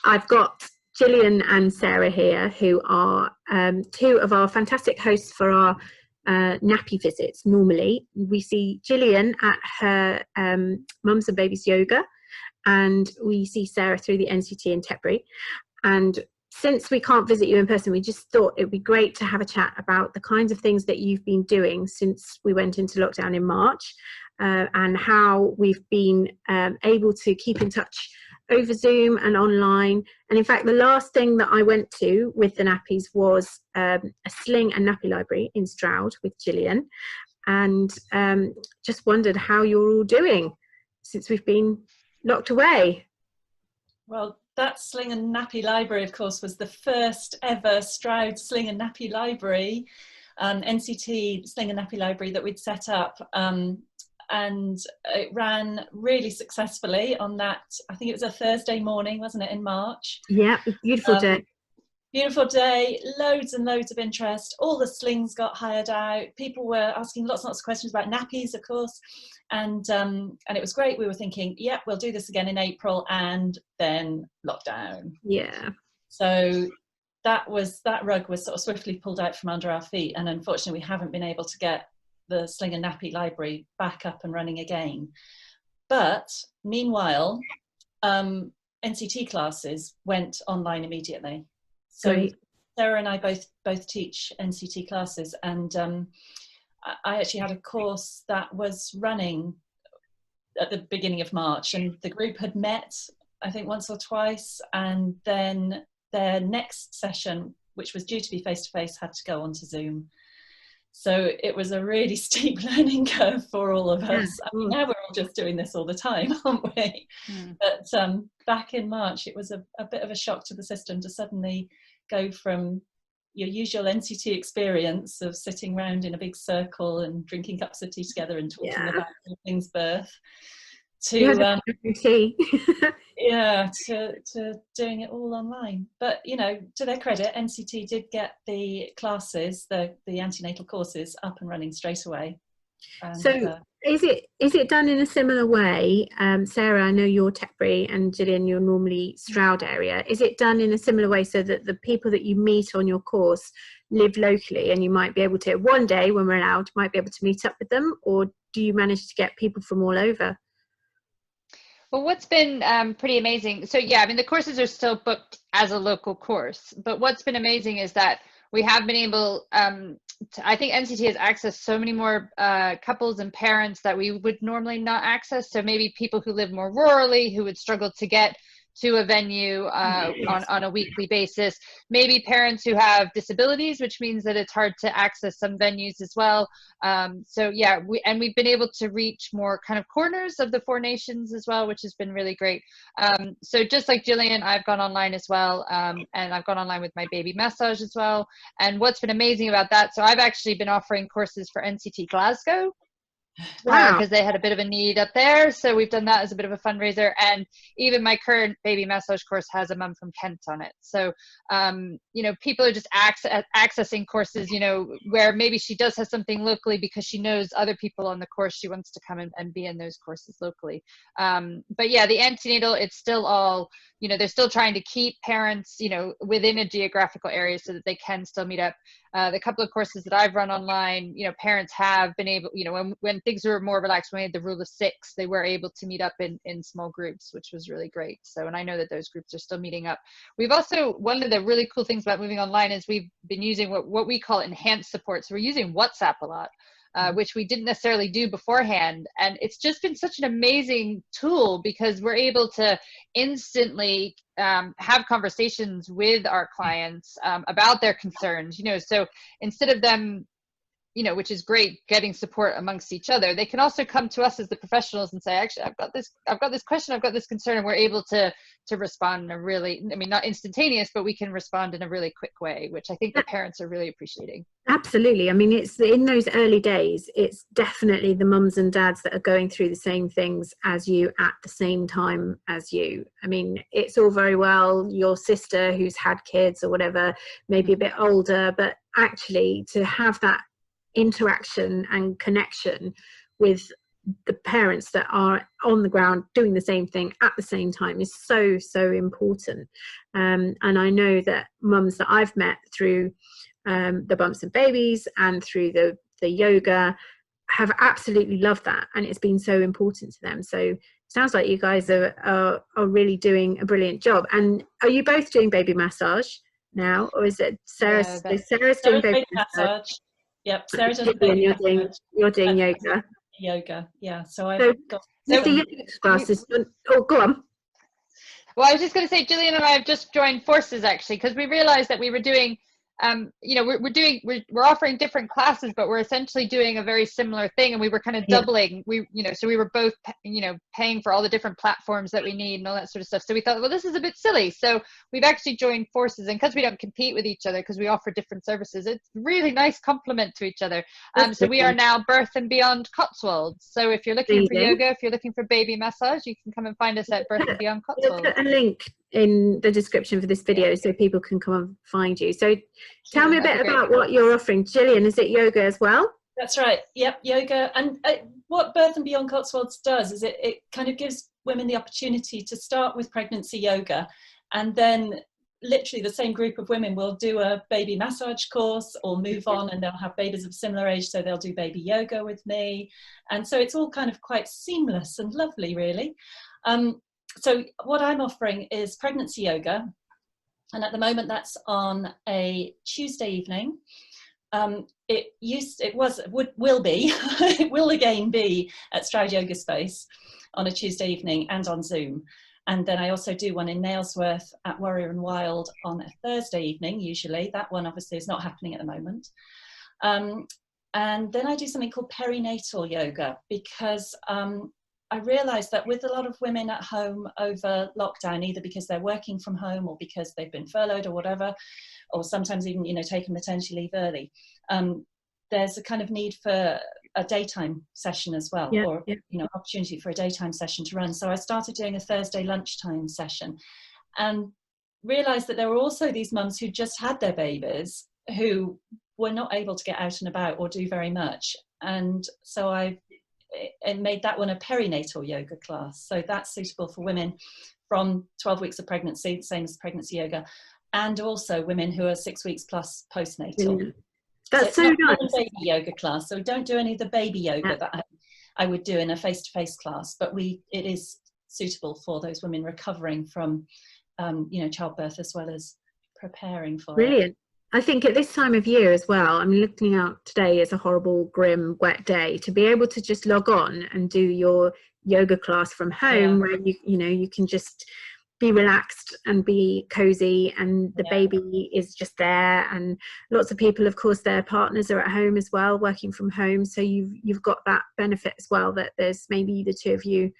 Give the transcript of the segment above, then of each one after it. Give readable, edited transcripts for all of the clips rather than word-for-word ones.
I've got Gillian and Sarah here, who are two of our fantastic hosts for our nappy visits. Normally, we see Gillian at her Mums and Babies yoga, and we see Sarah through the NCT in Tetbury. And since we can't visit you in person, we just thought it would be great to have a chat about the kinds of things that you've been doing since we went into lockdown in March, and how we've been able to keep in touch over Zoom and online. And in fact, the last thing that I went to with the nappies was a sling and nappy library in Stroud with Gillian, and just wondered how you're all doing since we've been locked away. Well, that sling and nappy library, of course, was the first ever Stroud sling and nappy library, NCT sling and nappy library that we'd set up. And it ran really successfully on that, I think it was a Thursday morning, wasn't it, in March? Yeah, beautiful day. Beautiful day, loads and loads of interest. All the slings got hired out. People were asking lots and lots of questions about nappies, of course. And it was great. We were thinking, yeah, we'll do this again in April, and then lockdown. Yeah. So that rug was sort of swiftly pulled out from under our feet. And unfortunately, we haven't been able to get the sling and nappy library back up and running again. But meanwhile, NCT classes went online immediately. So Great. Sarah and I both teach NCT classes, and I actually had a course that was running at the beginning of March, and the group had met, I think, once or twice, and then their next session, which was due to be face-to-face, had to go onto Zoom. So it was a really steep learning curve for all of us. I mean, now we're all just doing this all the time, aren't we? But back in March, it was a bit of a shock to the system to suddenly go from your usual NCT experience of sitting around in a big circle and drinking cups of tea together and talking about things birth to to doing it all online. But you know, to their credit, NCT did get the classes, the antenatal courses, up and running straight away. And, so is it done in a similar way? Sarah, I know you're Tetbury, and Gillian, you're normally Stroud area. Is it done in a similar way so that the people that you meet on your course live locally, and you might be able to, one day when we're allowed, might be able to meet up with them? Or do you manage to get people from all over? Well, what's been pretty amazing, so yeah, I mean, the courses are still booked as a local course, but what's been amazing is that we have been able I think NCT has accessed so many more couples and parents that we would normally not access. So maybe people who live more rurally, who would struggle to get to a venue on a weekly basis. Maybe parents who have disabilities, which means that it's hard to access some venues as well. So yeah, we've been able to reach more kind of corners of the 4 nations as well, which has been really great. So just like Gillian, I've gone online as well, and I've gone online with my baby massage as well. And what's been amazing about that, so I've actually been offering courses for NCT Glasgow, because they had a bit of a need up there, so we've done that as a bit of a fundraiser. And even my current baby massage course has a mum from Kent on it. So you know, people are just accessing courses, you know, where maybe she does have something locally because she knows other people on the course, she wants to come and be in those courses locally. But yeah, the antenatal, it's still all, you know, they're still trying to keep parents, you know, within a geographical area so that they can still meet up. The couple of courses that I've run online, you know, parents have been able, you know, when things were more relaxed, when we had the rule of 6, they were able to meet up in small groups, which was really great. So, and I know that those groups are still meeting up. We've also, one of the really cool things about moving online is we've been using what we call enhanced support. So we're using WhatsApp a lot. Which we didn't necessarily do beforehand. And it's just been such an amazing tool because we're able to instantly have conversations with our clients about their concerns, you know, so instead of them, you know, which is great, getting support amongst each other, they can also come to us as the professionals and say, actually, I've got this question, I've got this concern, and we're able to respond in a really, I mean, not instantaneous, but we can respond in a really quick way, which I think the parents are really appreciating. Absolutely. I mean, it's in those early days, it's definitely the mums and dads that are going through the same things as you at the same time as you. I mean, it's all very well your sister who's had kids or whatever, maybe a bit older, but actually to have that interaction and connection with the parents that are on the ground doing the same thing at the same time is so, so important. And I know that mums that I've met through the Bumps and Babies and through the yoga have absolutely loved that, and it's been so important to them. So sounds like you guys are really doing a brilliant job. And are you both doing baby massage now, or is it Sarah? Yeah, So Sarah's doing baby massage. massage. Yep, Sarah does Gillian, baby you're doing yoga. Yoga, yeah. So So with the yoga classes, oh, go on. Well, I was just going to say, Gillian and I have just joined forces actually, because we realized that we were doing, you know, we're offering different classes, but we're essentially doing a very similar thing, and we were kind of doubling. We, you know, so we were both, you know, paying for all the different platforms that we need and all that sort of stuff. So we thought, well, this is a bit silly. So we've actually joined forces, and because we don't compete with each other, because we offer different services, it's really nice complement to each other. So we are now Birth and Beyond Cotswolds. So if you're looking for yoga, if you're looking for baby massage, you can come and find us at Birth and Beyond Cotswolds. We'll put a link in the description for this video so people can come and find you. So tell me a bit about what you're offering. Gillian, is it yoga as well? That's right. Yep, yoga. And what Birth and Beyond Cotswolds does is it kind of gives women the opportunity to start with pregnancy yoga, and then literally the same group of women will do a baby massage course or move on, and they'll have babies of similar age, so they'll do baby yoga with me. And so it's all kind of quite seamless and lovely, really. So what I'm offering is pregnancy yoga, and at the moment that's on a Tuesday evening. It will again be at Stroud Yoga Space on a Tuesday evening and on Zoom. And then I also do one in Nailsworth at Warrior and Wild on a Thursday evening, usually. That one obviously is not happening at the moment. And then I do something called perinatal yoga, because I realised that with a lot of women at home over lockdown, either because they're working from home or because they've been furloughed or whatever, or sometimes even, you know, taking maternity leave early, there's a kind of need for a daytime session as well, or you know, opportunity for a daytime session to run. So I started doing a Thursday lunchtime session, and realised that there were also these mums who just had their babies who were not able to get out and about or do very much. And so I made that one a perinatal yoga class. So that's suitable for women from 12 weeks of pregnancy, the same as pregnancy yoga, and also women who are 6 weeks plus postnatal. That's so nice. A baby yoga class, so we don't do any of the baby yoga that I would do in a face-to-face class, but it is suitable for those women recovering from you know, childbirth as well as preparing for it. Brilliant. I think at this time of year as well, I'm looking out today is a horrible, grim, wet day. To be able to just log on and do your yoga class from home, where you know, you can just be relaxed and be cozy, and the baby is just there. And lots of people, of course, their partners are at home as well, working from home. So you've got that benefit as well, that there's maybe the two of you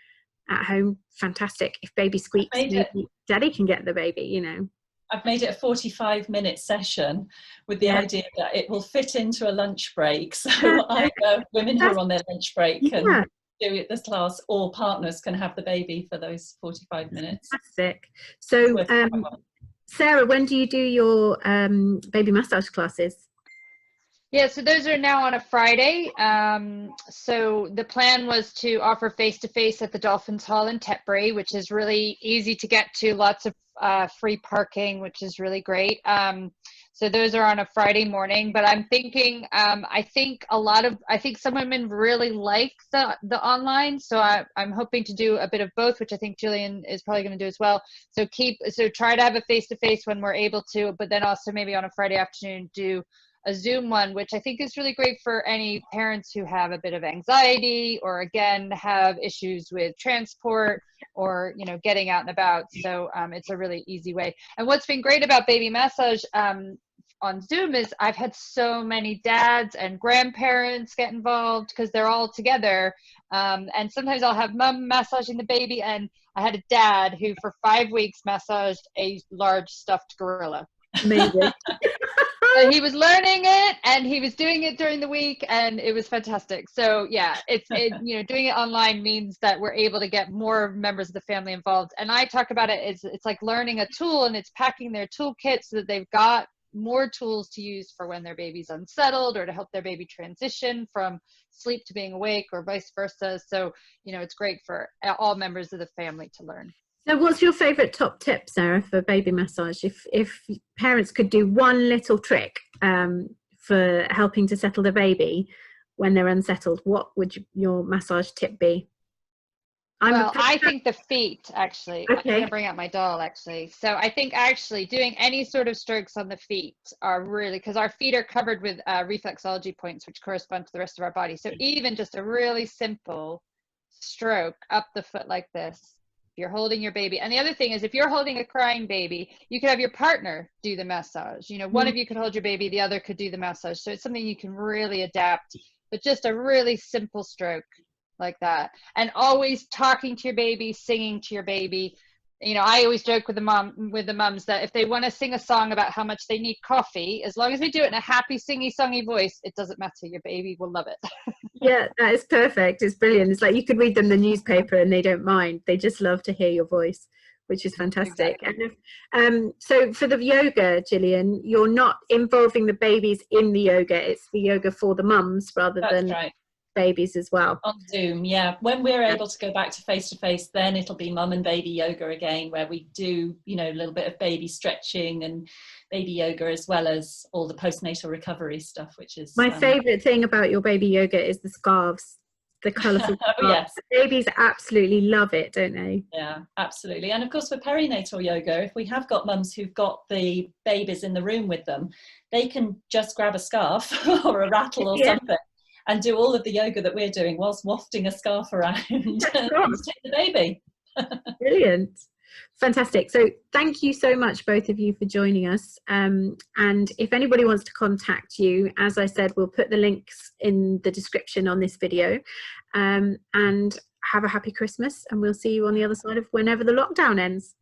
at home. Fantastic. If baby squeaks, maybe daddy can get the baby, you know. I've made it a 45-minute session with the idea that it will fit into a lunch break. So either women who are on their lunch break can do it this class, or partners can have the baby for those 45 minutes. Fantastic. So Sarah, when do you do your baby massage classes? Yeah, so those are now on a Friday. So the plan was to offer face-to-face at the Dolphins Hall in Tetbury, which is really easy to get to, lots of free parking, which is really great. So those are on a Friday morning, but I'm thinking, I think some women really like the online. So I'm hoping to do a bit of both, which I think Gillian is probably going to do as well. So try to have a face-to-face when we're able to, but then also maybe on a Friday afternoon do a Zoom one, which I think is really great for any parents who have a bit of anxiety, or again have issues with transport, or you know, getting out and about. So it's a really easy way. And what's been great about baby massage on Zoom is I've had so many dads and grandparents get involved, because they're all together. And sometimes I'll have mom massaging the baby, and I had a dad who for 5 weeks massaged a large stuffed gorilla. Amazing. So he was learning it, and he was doing it during the week, and it was fantastic. So yeah, you know, doing it online means that we're able to get more members of the family involved. And I talk about it's like learning a tool, and it's packing their toolkit so that they've got more tools to use for when their baby's unsettled, or to help their baby transition from sleep to being awake, or vice versa. So, you know, it's great for all members of the family to learn. So what's your favorite top tip, Sarah, for baby massage? If parents could do one little trick for helping to settle the baby when they're unsettled, what would your massage tip be? Well, I think the feet, actually. Okay. I'm going to bring out my doll, actually. So I think actually doing any sort of strokes on the feet are really, because our feet are covered with reflexology points, which correspond to the rest of our body. So even just a really simple stroke up the foot like this, if you're holding your baby. And the other thing is, if you're holding a crying baby, you could have your partner do the massage. You know, one of you could hold your baby, the other could do the massage. So it's something you can really adapt, but just a really simple stroke like that. And always talking to your baby, singing to your baby. You know, I always joke with the mums that if they want to sing a song about how much they need coffee, as long as they do it in a happy, singy-songy voice, it doesn't matter. Your baby will love it. Yeah, that is perfect. It's brilliant. It's like you could read them the newspaper and they don't mind. They just love to hear your voice, which is fantastic. Exactly. And so for the yoga, Gillian, you're not involving the babies in the yoga. It's the yoga for the mums rather than right. babies as well. On Zoom, yeah. When we're able to go back to face, then it'll be mum and baby yoga again, where we do, you know, a little bit of baby stretching and baby yoga, as well as all the postnatal recovery stuff, which is my favorite thing about your baby yoga is the scarves, the colourful scarves. Oh, yes. The babies absolutely love it, don't they? Yeah, absolutely. And of course, for perinatal yoga, if we have got mums who've got the babies in the room with them, they can just grab a scarf or a rattle or something and do all of the yoga that we're doing whilst wafting a scarf around and take the baby. Brilliant. Fantastic. So thank you so much, both of you, for joining us. And if anybody wants to contact you, as I said, we'll put the links in the description on this video. And have a happy Christmas, and we'll see you on the other side of whenever the lockdown ends.